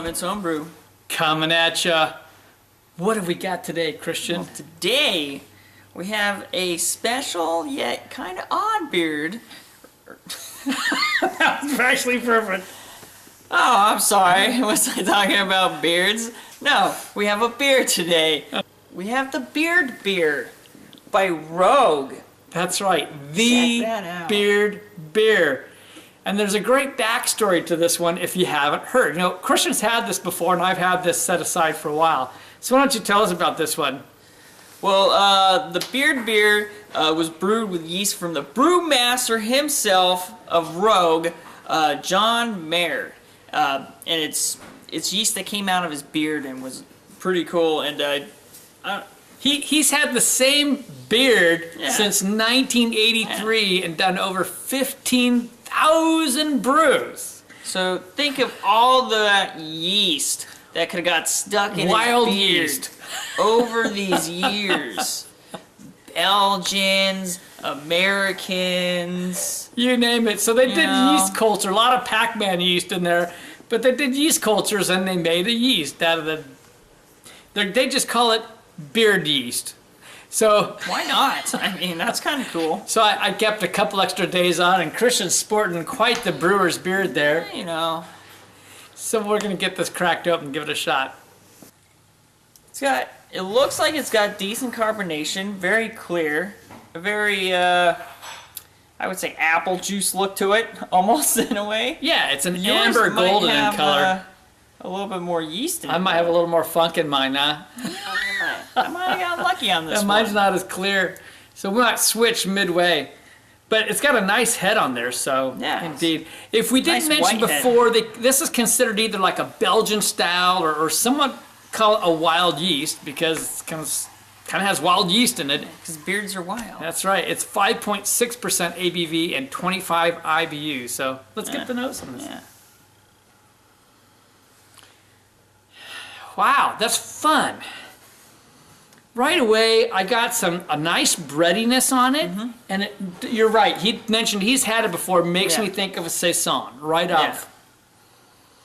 Lemons Homebrew. Coming at ya. What have we got today, Christian? Well, today we have a special yet kind of odd beard. That was actually perfect. Oh, I'm sorry. Was I talking about beards? No, we have a beer today. We have the Beard Beer by Rogue. That's right. Check The that out. Beard Beer. And there's a great backstory to this one if you haven't heard. You know, Christian's had this before, and I've had this set aside for a while. So why don't you tell us about this one? Well, the Beard Beer was brewed with yeast from the brewmaster himself of Rogue, John Mayer. And it's yeast that came out of his beard and was pretty cool. And He's had the same beard Yeah. since 1983 and done over 15,000 brews. so think of all the yeast that could have got stuck in Wild his beard yeast. over these years. Belgians, Americans. You name it. So they did Yeah. yeast culture, a lot of Pac-Man yeast in there, but they did yeast cultures and they made a yeast out of the. They just call it beard yeast. So Why not? I mean, that's kind of cool. I kept a couple extra days on, and Christian's sporting quite the brewer's beard there. You know, So we're gonna get this cracked open and give it a shot. it looks like it's got decent carbonation, very clear, a very, I would say apple juice look to it, almost in a way. Yeah, it's an Yours amber might golden in have, color. A little bit more yeast in it. I might have a little more funk in mine now. I might have gotten lucky on this Yeah, mine's one. not as clear, so we might switch midway. But it's got a nice head on there, so Yeah. indeed. If we didn't Nice mention white head. before, this is considered either like a Belgian style or somewhat call it a wild yeast because it's kind of has wild yeast in it. Because beards are wild. That's right. It's 5.6% ABV and 25 IBU. So let's get the notes on this. Yeah. Wow, that's fun. Right away, I got a nice breadiness on it, and you're right. He mentioned he's had it before. Makes Yeah. me think of a saison right off.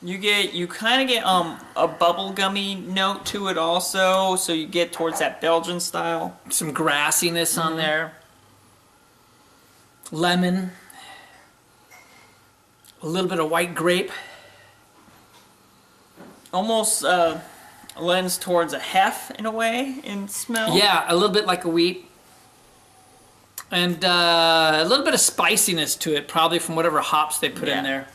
You kind of get a bubblegummy note to it also, so you get towards that Belgian style. Some grassiness on there. Lemon. A little bit of white grape. Almost lends towards a hef in a way in smell. Yeah, a little bit like a wheat. And a little bit of spiciness to it, probably from whatever hops they put in Yeah. there,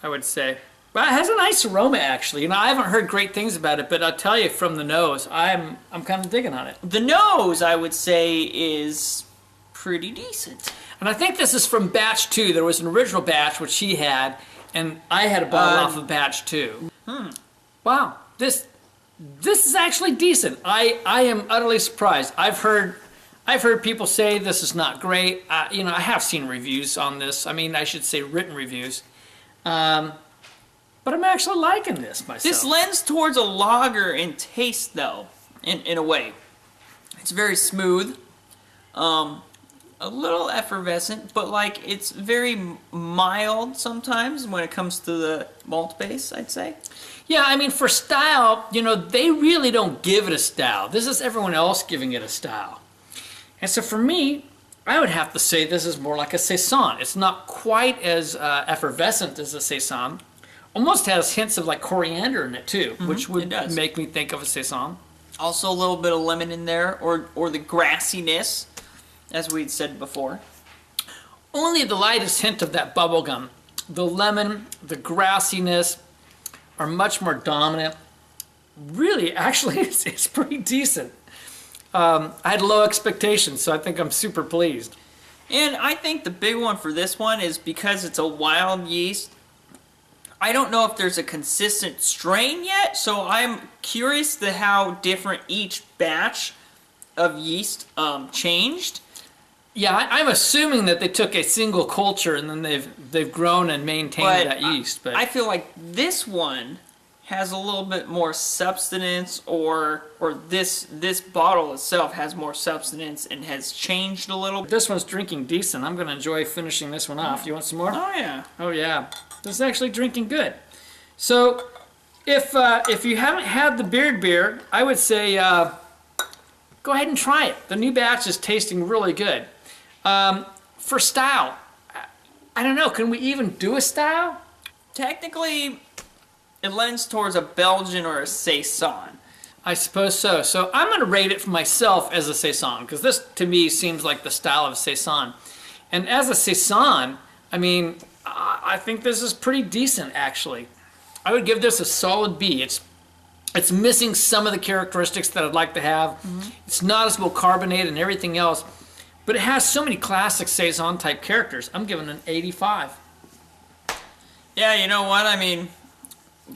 I would say. But it has a nice aroma, actually. You know, I haven't heard great things about it, but I'll tell you from the nose, I'm kind of digging on it. The nose, I would say, is pretty decent. And I think this is from batch 2. There was an original batch, which she had, and I had a bottle off of batch 2. Wow, this is actually decent. I am utterly surprised. I've heard people say this is not great. You know, I have seen reviews on this. I mean, I should say written reviews. But I'm actually liking this myself. This lends towards a lager in taste, though, in a way. It's very smooth, a little effervescent, but like it's very mild sometimes when it comes to the malt base, I'd say. Yeah, I mean, for style, you know, they really don't give it a style. This is everyone else giving it a style. And so for me, I would have to say this is more like a saison. It's not quite as effervescent as a saison. Almost has hints of like coriander in it too, which it would does. make me think of a saison. Also a little bit of lemon in there, or the grassiness, as we'd said before. Only the lightest hint of that bubblegum. The lemon, the grassiness are much more dominant. Really, actually, it's pretty decent. I had low expectations, so I think I'm super pleased. And I think the big one for this one is because it's a wild yeast. I don't know if there's a consistent strain yet, so I'm curious to how different each batch of yeast changed. Yeah, I'm assuming that they took a single culture and then they've grown and maintained But that yeast. But I feel like this one has a little bit more substance, or this bottle itself has more substance and has changed a little. this one's drinking decent. I'm going to enjoy finishing this one off. You want some more? Oh yeah. Oh yeah, this is actually drinking good. So if you haven't had the Beard beer, I would say go ahead and try it. The new batch is tasting really good. For style, I don't know. Can we even do a style? Technically, it lends towards a Belgian or a Saison. I suppose so. So I'm going to rate it for myself as a Saison, because this to me seems like the style of a Saison. And as a Saison, I mean, I think this is pretty decent actually. I would give this a solid B. It's missing some of the characteristics that I'd like to have. It's not as well carbonated and everything else, but it has so many classic Saison type characters. I'm giving it an 85. Yeah, you know what? I mean,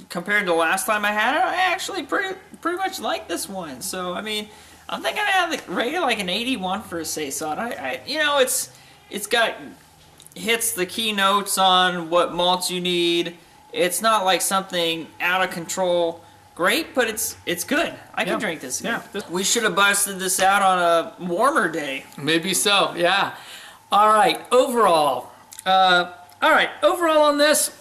compared to the last time I had it, I actually pretty much like this one. So I mean, I'm thinking I have it rated like an 81 for a Saison. You know, it's got hits the key notes on what malts you need. It's not like something out of control. Great, but it's good. I can drink this again. Yeah. We should have busted this out on a warmer day. Maybe so, yeah. All right, overall. Overall on this,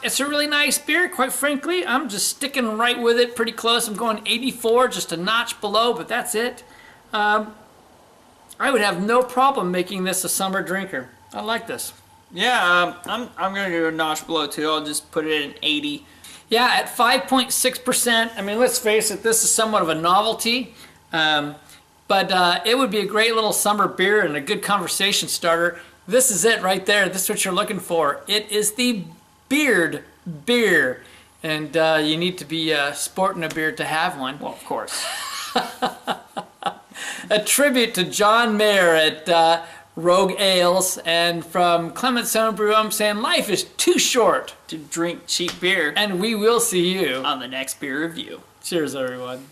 it's a really nice beer, quite frankly. I'm just sticking right with it, pretty close. I'm going 84, just a notch below, but that's it. I would have no problem making this a summer drinker. I like this. Yeah, I'm gonna do a notch below too. I'll just put it at an 80. Yeah, at 5.6%, I mean, let's face it, this is somewhat of a novelty, but it would be a great little summer beer and a good conversation starter. This is it right there. This is what you're looking for. It is the Beard beer, and you need to be sporting a beard to have one. Well, of course. A tribute to John Mayer at Rogue Ales, and from Clement's Homebrew, I'm saying life is too short To drink cheap beer and we will see you on the next beer review. Cheers, everyone.